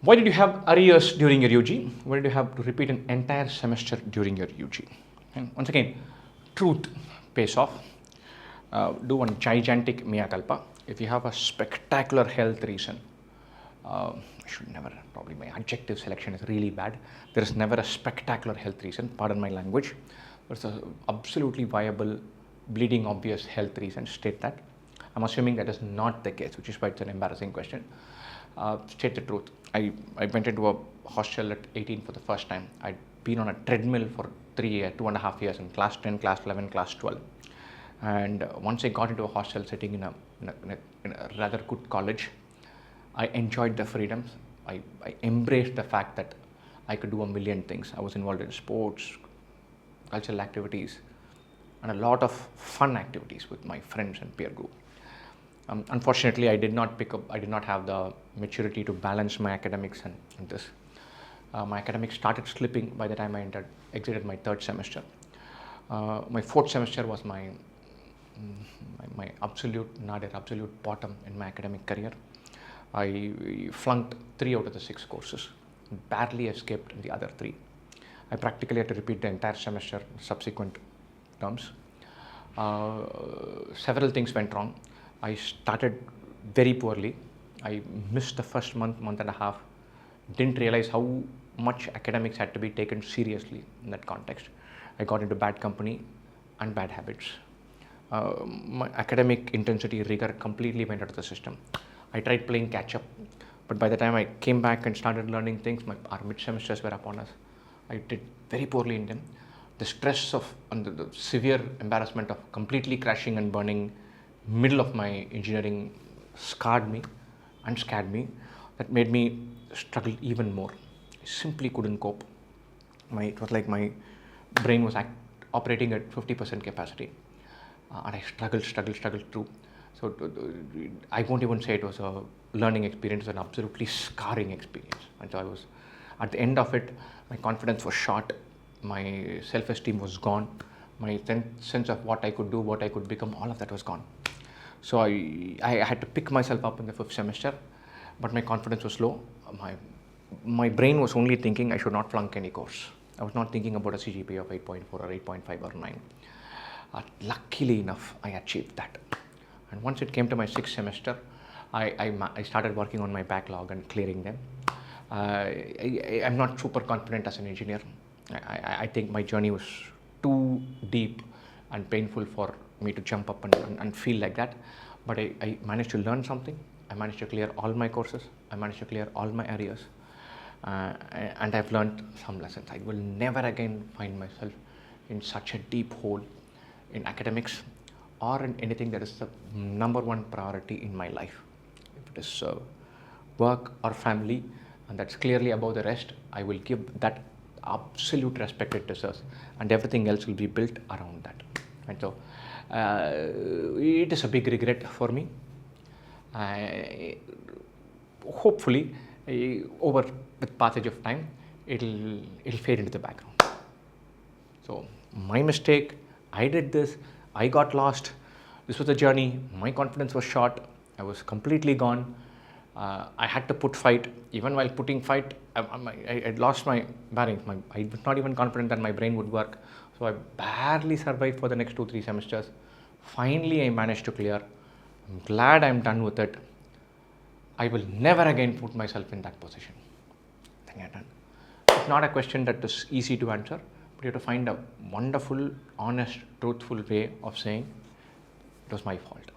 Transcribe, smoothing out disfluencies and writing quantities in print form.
Why did you have arrears during your UG? Why did you have to repeat an entire semester during your UG? And once again, truth pays off. Do one gigantic mea culpa. If you have a spectacular health reason, I should never, probably my adjective selection is really bad. There is never a spectacular health reason, pardon my language. There's an absolutely viable, bleeding obvious health reason, state that. I'm assuming that is not the case, which is why it's an embarrassing question. State the truth. I went into a hostel at 18 for the first time. I'd been on a treadmill for 2.5 years in class 10, class 11, class 12. And once I got into a hostel sitting in a rather good college, I enjoyed the freedoms. I embraced the fact that I could do a million things. I was involved in sports, cultural activities, and a lot of fun activities with my friends and peer group. Unfortunately, I did not have the maturity to balance my academics and this. My academics started slipping by the time I exited my third semester. My fourth semester was my absolute bottom in my academic career. I flunked 3 out of the 6 courses, barely escaped in the other 3. I practically had to repeat the entire semester in subsequent terms. Several things went wrong. I started very poorly. I missed the first month and a half. Didn't realize how much academics had to be taken seriously in that context. I got into bad company and bad habits. My academic intensity rigor completely went out of the system. I tried playing catch up, but by the time I came back and started learning things, our mid-semesters were upon us. I did very poorly in them. The stress of and the severe embarrassment of completely crashing and burning middle of my engineering scarred me and scared me. That made me struggle even more. I simply couldn't cope. It was like my brain was operating at 50% capacity, and I struggled through. So I won't even say it was a learning experience, it was an absolutely scarring experience. And so I was, at the end of it, my confidence was shot, my self-esteem was gone, my sense of what I could do, what I could become, all of that was gone. So I had to pick myself up in the 5th semester, but my confidence was low. My brain was only thinking I should not flunk any course. I was not thinking about a CGPA of 8.4 or 8.5 or 9. Luckily enough, I achieved that. And once it came to my 6th semester, I started working on my backlog and clearing them. I'm not super confident as an engineer. I think my journey was too deep and painful for me to jump up and feel like that. But I managed to learn something. I managed to clear all my courses. I managed to clear all my arrears. And I've learned some lessons. I will never again find myself in such a deep hole in academics or in anything that is the number one priority in my life. If it is work or family, and that's clearly above the rest, I will give that absolute respect it deserves, and everything else will be built around that. And so it is a big regret for me. Hopefully, over with passage of time, it'll fade into the background. So my mistake, I did this, I got lost, this was the journey, my confidence was shot, I was completely gone. I had to put fight. Even while putting fight, I lost my bearings. I was not even confident that my brain would work. So I barely survived for the next 2-3 semesters. Finally, I managed to clear. I'm glad I'm done with it. I will never again put myself in that position. Then you're done. It's not a question that is easy to answer, but you have to find a wonderful, honest, truthful way of saying it was my fault.